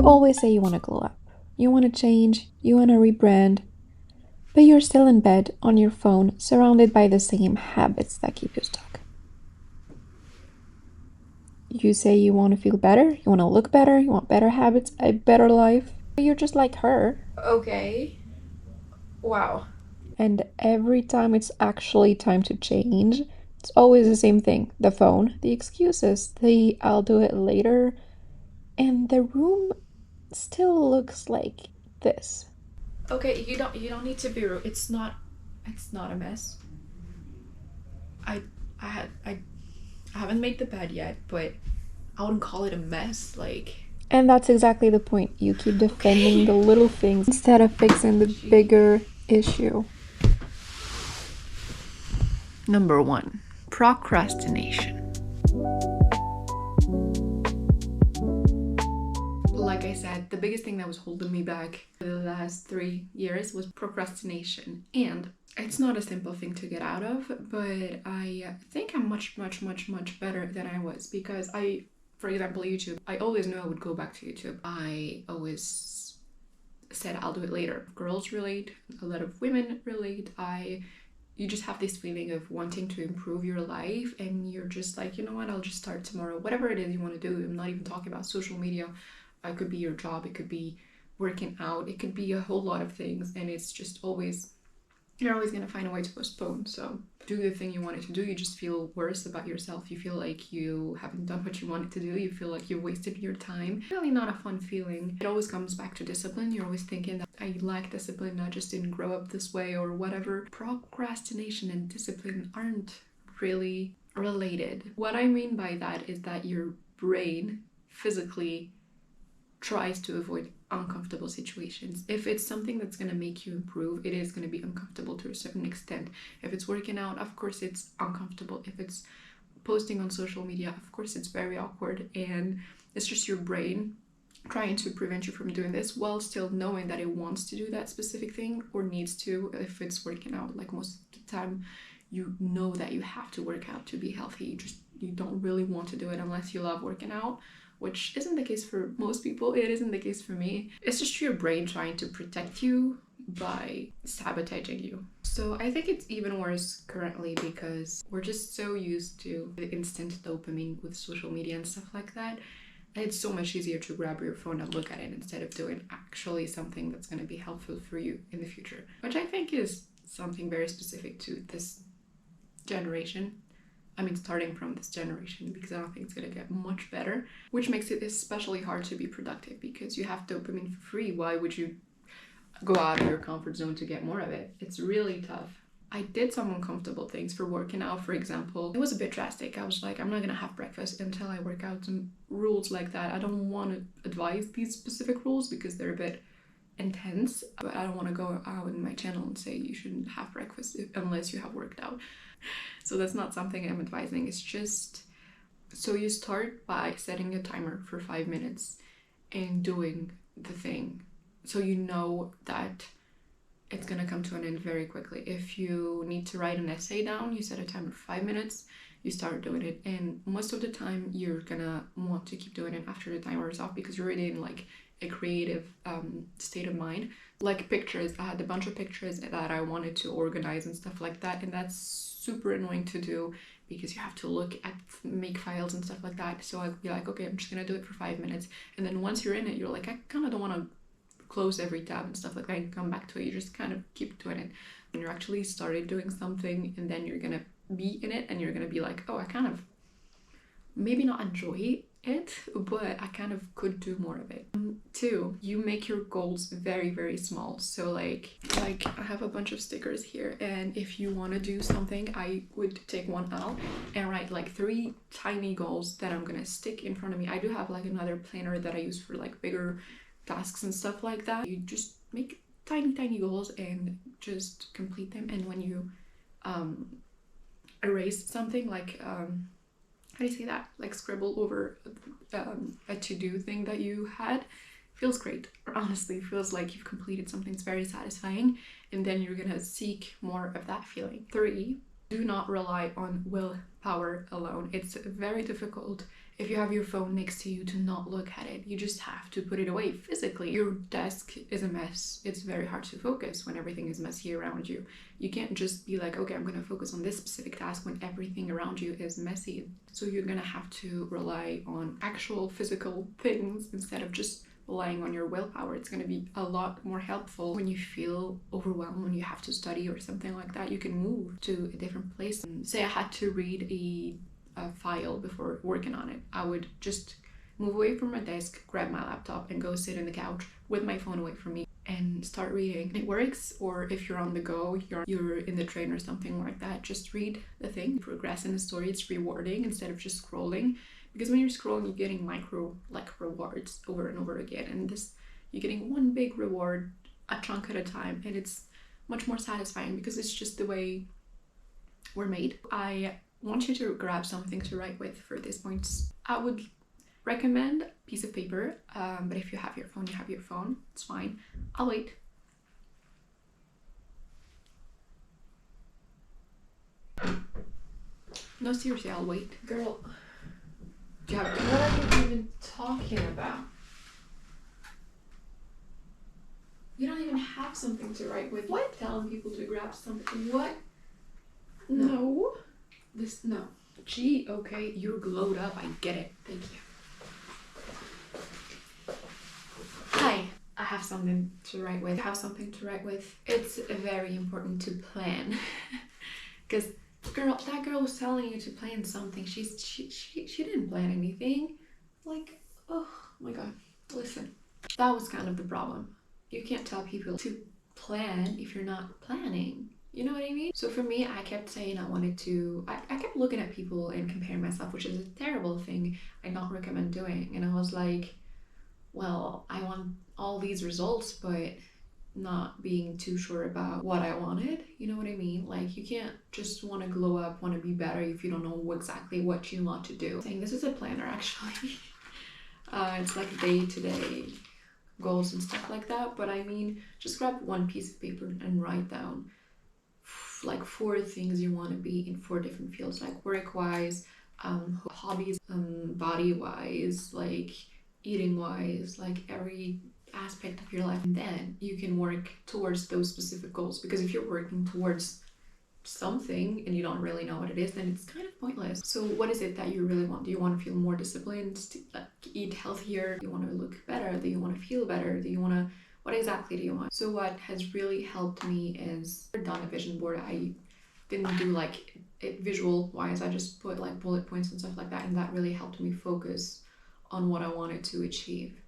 always say you want to glow up, you want to change, you want to rebrand, but you're still in bed on your phone, surrounded by the same habits that keep you stuck. You say you want to feel better, you want to look better, you want better habits, a better life, but you're just like her. Okay. Wow. And every time it's actually time to change, it's always the same thing. The phone, the excuses, the I'll do it later, and the room still looks like this. Okay, you don't need to be rude. It's not a mess. I I had I haven't made the bed yet, but I wouldn't call it a mess. Like, And that's exactly the point. You keep defending okay. the little things instead of fixing the bigger issue. Number 1, procrastination. Like I said, the biggest thing that was holding me back for the last 3 years was procrastination. And it's not a simple thing to get out of, but I think I'm much better than I was, because for example, YouTube, I always knew I would go back to YouTube. I always said I'll do it later. Girls relate, a lot of women relate. You just have this feeling of wanting to improve your life, and you're just like, you know what, I'll just start tomorrow. Whatever it is you want to do. I'm not even talking about social media. It could be your job, it could be working out, it could be a whole lot of things, and it's just always, you're always going to find a way to postpone. So do the thing you wanted to do, you just feel worse about yourself. You feel like you haven't done what you wanted to do. You feel like you wasted your time. Really not a fun feeling. It always comes back to discipline. You're always thinking that I lack discipline, I just didn't grow up this way or whatever. Procrastination and discipline aren't really related. What I mean by that is that your brain physically tries to avoid uncomfortable situations. If it's something that's going to make you improve, it is going to be uncomfortable to a certain extent. If it's working out, of course it's uncomfortable. If it's posting on social media, of course it's very awkward, and it's just your brain trying to prevent you from doing this while still knowing that it wants to do that specific thing or needs to. If it's working out, like most of the time you know that you have to work out to be healthy. You don't really want to do it unless you love working out, which isn't the case for most people. It isn't the case for me. It's just your brain trying to protect you by sabotaging you. So I think it's even worse currently because we're just so used to the instant dopamine with social media and stuff like that. And it's so much easier to grab your phone and look at it instead of doing actually something that's going to be helpful for you in the future, which I think is something very specific to this generation. I mean, starting from this generation, because I don't think it's going to get much better, which makes it especially hard to be productive because you have dopamine for free. Why would you go out of your comfort zone to get more of it? It's really tough. I did some uncomfortable things for working out, for example. It was a bit drastic. I was like, I'm not going to have breakfast until I work out. Some rules like that. I don't want to advise these specific rules because they're a bit intense, but I don't want to go out in my channel and say you shouldn't have breakfast unless you have worked out. So that's not something I'm advising. It's just, so you start by setting a timer for 5 minutes and doing the thing, so you know that it's gonna come to an end very quickly. If you need to write an essay down, you set a timer for 5 minutes, you start doing it, and most of the time you're gonna want to keep doing it after the timer is off because you're already in like a creative state of mind. Like pictures, I had a bunch of pictures that I wanted to organize and stuff like that, and that's super annoying to do because you have to look at make files and stuff like that. So I'd be like, okay, I'm just gonna do it for 5 minutes, and then once you're in it, you're like, I kind of don't want to close every tab and stuff like that and come back to it. You just kind of keep doing it. When you're actually started doing something, and then you're gonna be in it and you're gonna be like, oh, I kind of maybe not enjoy it, but I kind of could do more of it. 2, you make your goals very small. So like I have a bunch of stickers here, and if you want to do something, I would take one out and write like 3 tiny goals that I'm gonna stick in front of me. I do have like another planner that I use for like bigger tasks and stuff like that. You just make tiny goals and just complete them. And when you erase something, like how do you say that? Like scribble over a to-do thing that you had, feels great. Or honestly, feels like you've completed something that's very satisfying, and then you're gonna seek more of that feeling. 3, Do not rely on willpower alone. It's very difficult if you have your phone next to you to not look at it. You just have to put it away physically. Your desk is a mess. It's very hard to focus when everything is messy around you. You can't just be like, okay, I'm gonna focus on this specific task when everything around you is messy. So you're gonna have to rely on actual physical things instead of just relying on your willpower. It's going to be a lot more helpful when you feel overwhelmed, when you have to study or something like that. You can move to a different place. Say I had to read a file before working on it, I would just move away from my desk, grab my laptop, and go sit on the couch with my phone away from me and start reading. It works. Or if you're on the go, you're in the train or something like that, just read the thing, progress in the story. It's rewarding instead of just scrolling. Because when you're scrolling, you're getting micro rewards over and over again, and you're getting one big reward a chunk at a time, and it's much more satisfying because it's just the way we're made. I want you to grab something to write with for this point. I would recommend a piece of paper, but if you have your phone, you have your phone. It's fine. I'll wait. No, seriously, I'll wait. Girl. What are you even talking about? You don't even have something to write with. What? Telling people to grab something. What? No. No. Gee, okay, you're glowed up. I get it. Thank you. Hi. I have something to write with. It's very important to plan. Because that girl was telling you to plan something. She didn't plan anything. Like, oh my god. Listen, that was kind of the problem. You can't tell people to plan if you're not planning. You know what I mean? So for me, I kept saying I kept looking at people and comparing myself, which is a terrible thing I not recommend doing. And I was like, well, I want all these results, but not being too sure about what I wanted. You know what I mean? Like, you can't just want to glow up, want to be better if you don't know exactly what you want to do. Saying this is a planner, actually. It's like day-to-day goals and stuff like that. But I mean, just grab one piece of paper and write down like 4 things you want to be in 4 different fields, like work-wise, hobbies, body-wise, like eating-wise, like every aspect of your life. And then you can work towards those specific goals, because if you're working towards something and you don't really know what it is, then it's kind of pointless. So what is it that you really want? Do you want to feel more disciplined, to like eat healthier? Do you want to look better? Do you want to feel better? What exactly do you want? So what has really helped me is I've done a vision board. I didn't do like it visual wise. I just put like bullet points and stuff like that, and that really helped me focus on what I wanted to achieve.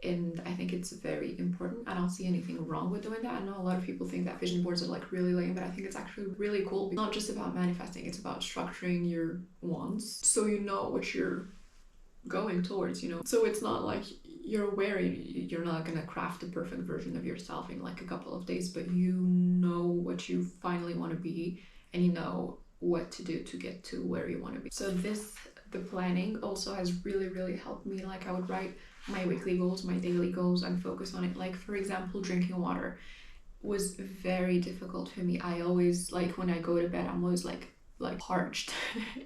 And I think it's very important. I don't see anything wrong with doing that. I know a lot of people think that vision boards are like really lame, but I think it's actually really cool. It's not just about manifesting, it's about structuring your wants so you know what you're going towards, you know. So it's not like you're wary, you're not gonna craft the perfect version of yourself in like a couple of days, but you know what you finally want to be, and you know what to do to get to where you want to be. So the planning also has really helped me. Like, I would write my weekly goals, my daily goals, and focus on it. Like, for example, drinking water was very difficult for me. I always, like, when I go to bed, I'm always like parched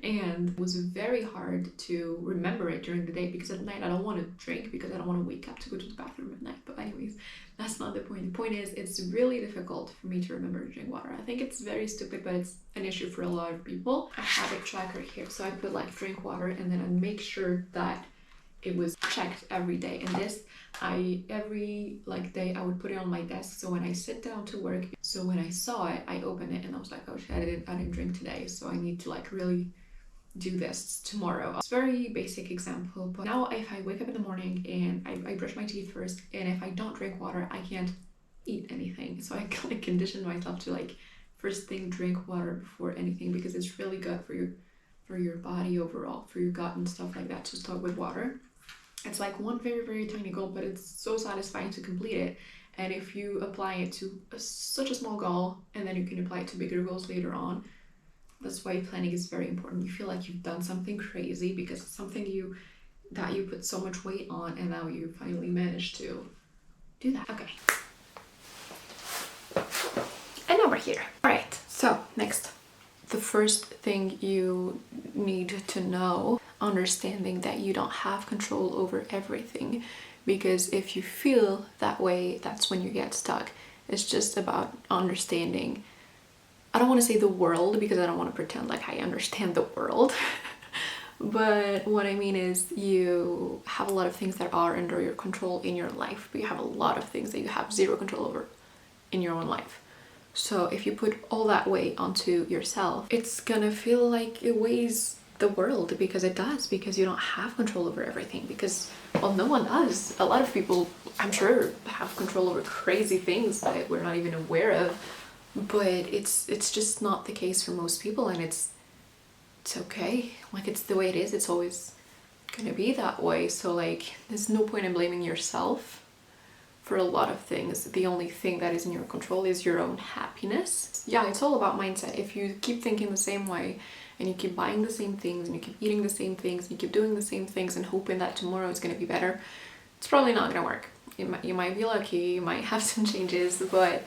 and it was very hard to remember it during the day, because at night I don't want to drink because I don't want to wake up to go to the bathroom at night. But anyways, that's not the point. The point is, it's really difficult for me to remember to drink water. I think it's very stupid, but it's an issue for a lot of people. I have a tracker here, so I put like drink water, and then I make sure that it was checked every day. And this, every like day I would put it on my desk, so when I sit down to work, so when I saw it, I opened it and I was like, oh shit, I didn't drink today, so I need to like really do this tomorrow. It's a very basic example, but now if I wake up in the morning and I brush my teeth first, and if I don't drink water, I can't eat anything. So I like condition myself to like first thing drink water before anything, because it's really good for your body overall, for your gut and stuff like that, to start with water. It's like one very tiny goal, but it's so satisfying to complete it. And if you apply it to such a small goal, and then you can apply it to bigger goals later on, that's why planning is very important. You feel like you've done something crazy because it's something that you put so much weight on, and now you finally managed to do that. Okay. And now we're here. All right, so next. the first thing you need to know, understanding that you don't have control over everything. Because if you feel that way, that's when you get stuck. It's just about understanding. I don't want to say the world because I don't want to pretend like I understand the world. But what I mean is, you have a lot of things that are under your control in your life, but you have a lot of things that you have zero control over in your own life. So if you put all that weight onto yourself, it's gonna feel like it weighs the world, because it does, because you don't have control over everything. Because, well, no one does. A lot of people, I'm sure, have control over crazy things that we're not even aware of, but it's just not the case for most people, and it's okay. Like, it's the way it is. It's always gonna be that way. So like, there's no point in blaming yourself for a lot of things. The only thing that is in your control is your own happiness. Yeah, it's all about mindset. If you keep thinking the same way, and you keep buying the same things, and you keep eating the same things, and you keep doing the same things and hoping that tomorrow is going to be better, it's probably not going to work. You might be lucky, you might have some changes, but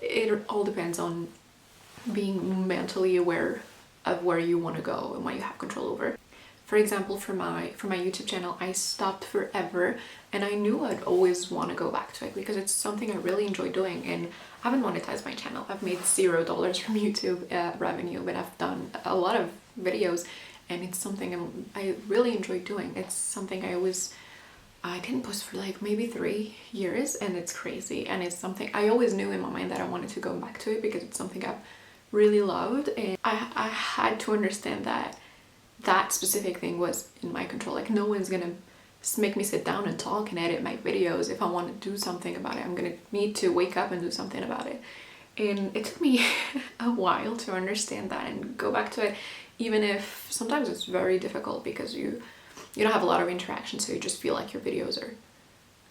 it all depends on being mentally aware of where you want to go and what you have control over. For example, for my YouTube channel, I stopped forever, and I knew I'd always want to go back to it because it's something I really enjoy doing, and I haven't monetized my channel. I've made $0 from YouTube revenue, but I've done a lot of videos, and it's something I really enjoy doing. It's something I didn't post for like maybe 3 years, and it's crazy, and it's something I always knew in my mind that I wanted to go back to it because it's something I've really loved, and I had to understand that that specific thing was in my control. Like, no one's gonna make me sit down and talk and edit my videos. If I want to do something about it, I'm gonna need to wake up and do something about it. And it took me a while to understand that and go back to it, even if sometimes it's very difficult because you don't have a lot of interaction, so you just feel like your videos are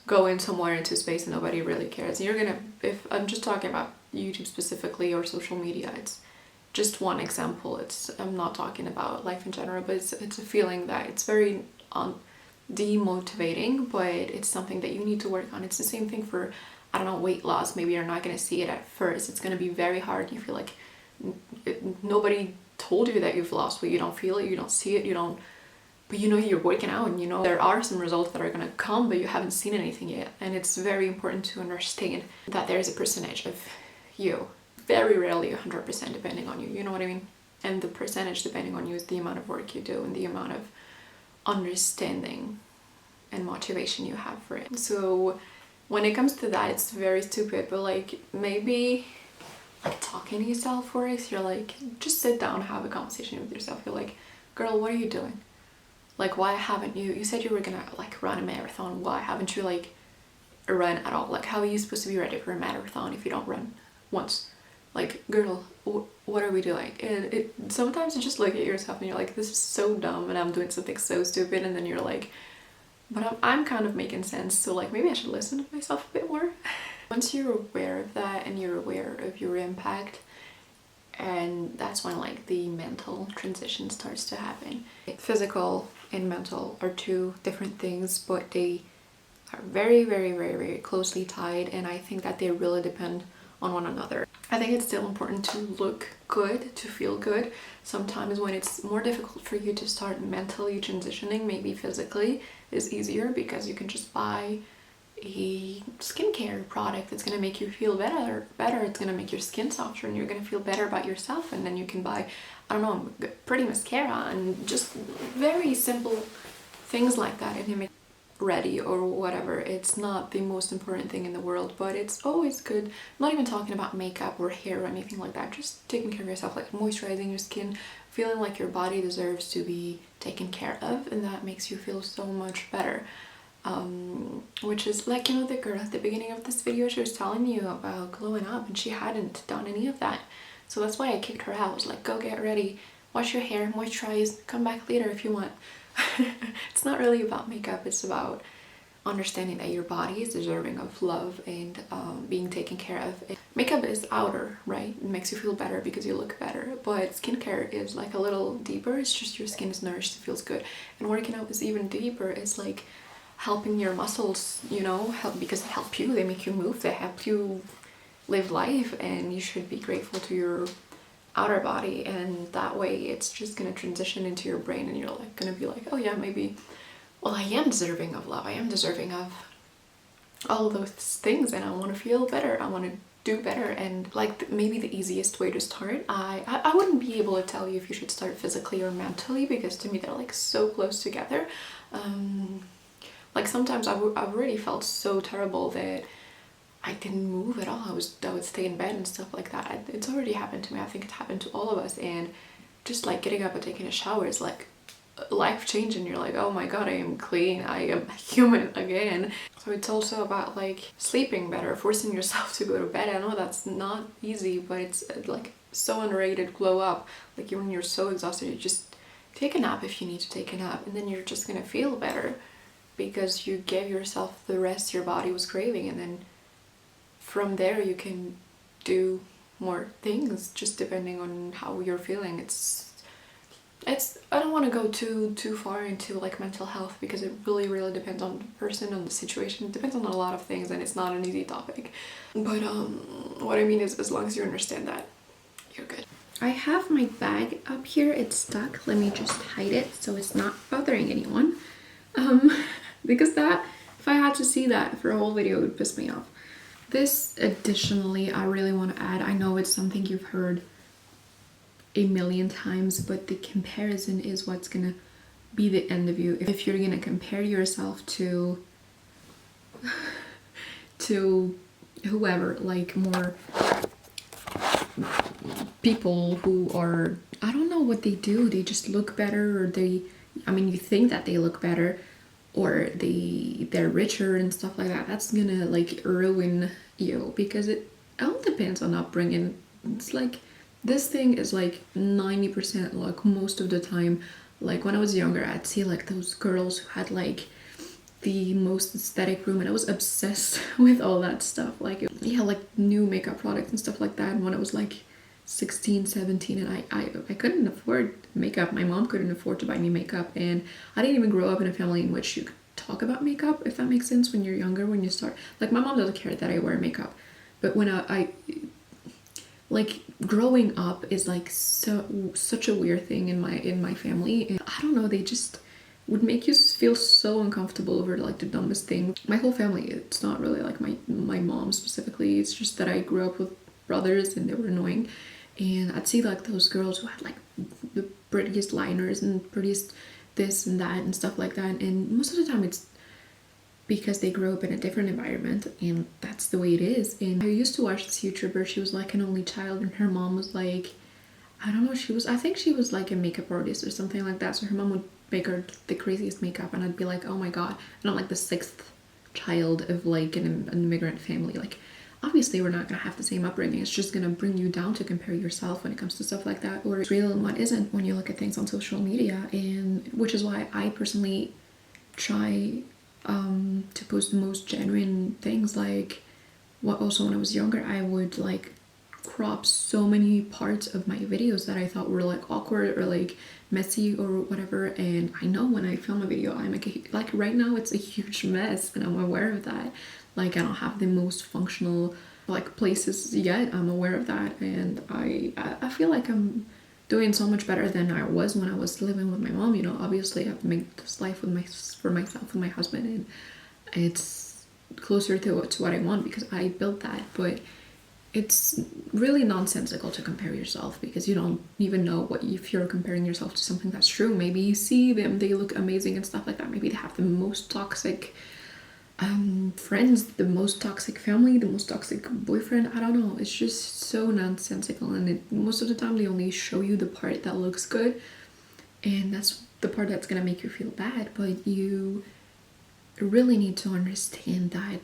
going somewhere into space and nobody really cares. And you're gonna, if I'm just talking about YouTube specifically or social media, it's just one example. I'm not talking about life in general, but it's a feeling that it's very demotivating, but it's something that you need to work on. It's the same thing for, I don't know, weight loss. Maybe you're not going to see it at first. It's going to be very hard. You feel like nobody told you that you've lost weight. You don't feel it, you don't see it, but you know you're working out, and you know there are some results that are going to come, but you haven't seen anything yet. And it's very important to understand that there is a percentage of you, very rarely 100% depending on you, you know what I mean? And the percentage depending on you is the amount of work you do and the amount of understanding and motivation you have for it. So when it comes to that, it's very stupid, but like, maybe like talking to yourself first, you're like, just sit down, have a conversation with yourself. You're like, girl, what are you doing? Like, why haven't you said you were gonna like run a marathon, why haven't you like run at all? Like, how are you supposed to be ready for a marathon if you don't run once? Like, girl, what are we doing? And sometimes you just look at yourself and you're like, this is so dumb, and I'm doing something so stupid, and then you're like, but I'm kind of making sense, so like, maybe I should listen to myself a bit more. Once you're aware of that and you're aware of your impact, and that's when like the mental transition starts to happen. Physical and mental are two different things, but they are very, very, very, very closely tied, and I think that they really depend on one another. I think it's still important to look good, to feel good. Sometimes when it's more difficult for you to start mentally transitioning, maybe physically is easier because you can just buy a skincare product that's going to make you feel better. It's going to make your skin softer, and you're going to feel better about yourself. And then you can buy, I don't know, pretty mascara and just very simple things like that, and you make ready or whatever. It's not the most important thing in the world, but it's always good. I'm not even talking about makeup or hair or anything like that, just taking care of yourself, like moisturizing your skin, feeling like your body deserves to be taken care of, and that makes you feel so much better. Which is like, you know, the girl at the beginning of this video, she was telling you about glowing up, and she hadn't done any of that. So that's why I kicked her out. I was like, go get ready, wash your hair, moisturize, come back later if you want. It's not really about makeup, it's about understanding that your body is deserving of love and being taken care of. Makeup is outer, right? It makes you feel better because you look better, but skincare is like a little deeper. It's just your skin is nourished, it feels good. And working out is even deeper. It's like helping your muscles, you know, because they help you, they make you move, they help you live life, and you should be grateful to your outer body, and that way it's just gonna transition into your brain, and you're like gonna be like, oh yeah, maybe, well, I am deserving of love, I am deserving of all those things, and I want to feel better, I want to do better. And like maybe the easiest way to start, I wouldn't be able to tell you if you should start physically or mentally, because to me they're like so close together. Like sometimes I've already felt so terrible that I didn't move at all. I would stay in bed and stuff like that. It's already happened to me. I think it's happened to all of us. And just like getting up and taking a shower is like life changing. You're like, oh my god, I am clean. I am human again. So it's also about like sleeping better, forcing yourself to go to bed. I know that's not easy, but it's like so underrated. Glow up. Like when you're so exhausted, you just take a nap if you need to take a nap, and then you're just gonna feel better because you gave yourself the rest your body was craving, and then from there you can do more things just depending on how you're feeling. It's I don't want to go too far into like mental health, because it really depends on the person, on the situation. It depends on a lot of things, and it's not an easy topic. But what I mean is, as long as you understand that, you're good. I have my bag up here. It's stuck. Let me just hide it so it's not bothering anyone. Because that, if I had to see that for a whole video, it would piss me off. This, additionally, I really want to add. I know it's something you've heard a million times, but the comparison is what's gonna be the end of you. If you're gonna compare yourself to whoever, like more people who are, I don't know what they do, they just look better, or I mean, you think that they look better, or they're richer and stuff like that. That's gonna like ruin you, because it all depends on upbringing. It's like, this thing is like 90% luck most of the time. Like when I was younger, I'd see like those girls who had like the most aesthetic room, and I was obsessed with all that stuff. Like, yeah, like new makeup products and stuff like that. And when I was like 16, 17, and I couldn't afford makeup. My mom couldn't afford to buy me makeup, and I didn't even grow up in a family in which you could talk about makeup, if that makes sense. When you're younger, when you start, like my mom doesn't care that I wear makeup, but when I like growing up is like such a weird thing in my family, and I don't know, they just would make you feel so uncomfortable over like the dumbest thing. My whole family, it's not really like my mom specifically, it's just that I grew up with brothers and they were annoying, and I'd see like those girls who had like the prettiest liners and prettiest this and that and stuff like that, and most of the time it's because they grew up in a different environment, and that's the way it is. And I used to watch this YouTuber. She was like an only child, and her mom was like, I don't know, I think she was like a makeup artist or something like that, so her mom would make her the craziest makeup, and I'd be like, oh my god. And I'm like the sixth child of like an immigrant family. Like obviously we're not gonna have the same upbringing. It's just gonna bring you down to compare yourself when it comes to stuff like that, or it's real and what isn't, when you look at things on social media. And which is why I personally try to post the most genuine things. Like what, also when I was younger, I would like crop so many parts of my videos that I thought were like awkward or like messy or whatever, and I know when I film a video I make like right now it's a huge mess, and I'm aware of that. Like I don't have the most functional like places yet, I'm aware of that, and I feel like I'm doing so much better than I was when I was living with my mom. You know, obviously I've made this life with for myself with my husband, and it's closer to what I want because I built that. But it's really nonsensical to compare yourself, because you don't even know what, if you're comparing yourself to something that's true. Maybe you see them, they look amazing and stuff like that. Maybe they have the most toxic friends, the most toxic family, the most toxic boyfriend. I don't know. It's just so nonsensical, and most of the time they only show you the part that looks good, and that's the part that's gonna make you feel bad. But you really need to understand that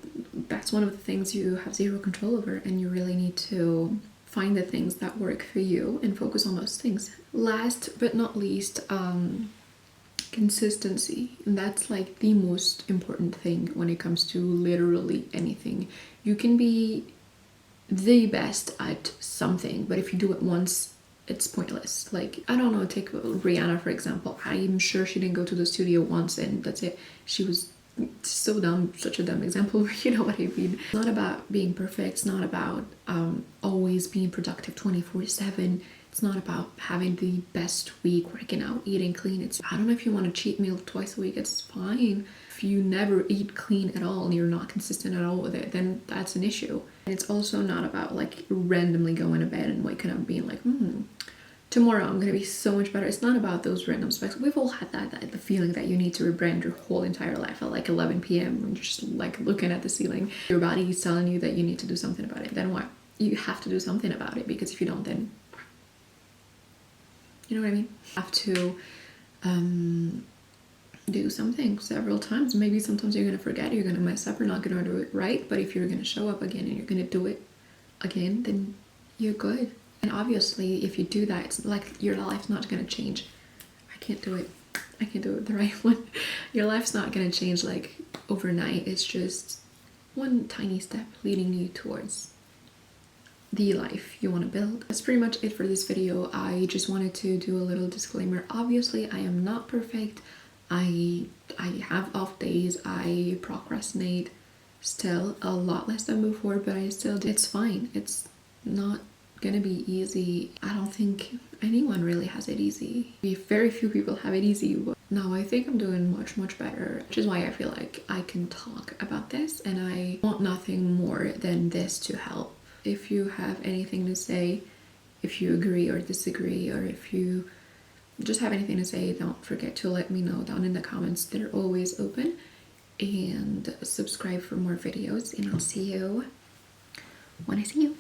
that's one of the things you have zero control over, and you really need to find the things that work for you and focus on those things. Last but not least, consistency. And that's like the most important thing when it comes to literally anything. You can be the best at something, but if you do it once, it's pointless. Like, I don't know, take Rihanna for example. I'm sure she didn't go to the studio once and that's it. She was so dumb, such a dumb example, you know what I mean. It's not about being perfect, it's not about always being productive 24/7. It's It's not about having the best week, working out, eating clean. It's, I don't know if you want a cheat meal twice a week, it's fine. If you never eat clean at all and you're not consistent at all with it, then that's an issue. And it's also not about like randomly going to bed and waking up being like, tomorrow I'm gonna be so much better. It's not about those random specs. We've all had that the feeling that you need to rebrand your whole entire life at like 11 p.m. when you're just like looking at the ceiling. Your body is telling you that you need to do something about it. Then what? You have to do something about it, because if you don't, then you know what I mean? You have to do something several times. Maybe sometimes you're gonna forget, you're gonna mess up, you're not gonna do it right. But if you're gonna show up again and you're gonna do it again, then you're good. And obviously, if you do that, it's like your life's not gonna change. I can't do it. I can't do it the right one. Your life's not gonna change like overnight. It's just one tiny step leading you towards the life you want to build. That's pretty much it for this video. I just wanted to do a little disclaimer. Obviously, I am not perfect. I have off days. I procrastinate still a lot less than before, but I still do. It's fine. It's not gonna be easy. I don't think anyone really has it easy. Very few people have it easy, but no, I think I'm doing much better, which is why I feel like I can talk about this, and I want nothing more than this to help. If you have anything to say, if you agree or disagree, or if you just have anything to say, don't forget to let me know down in the comments. They're always open. And subscribe for more videos, and I'll see you when I see you.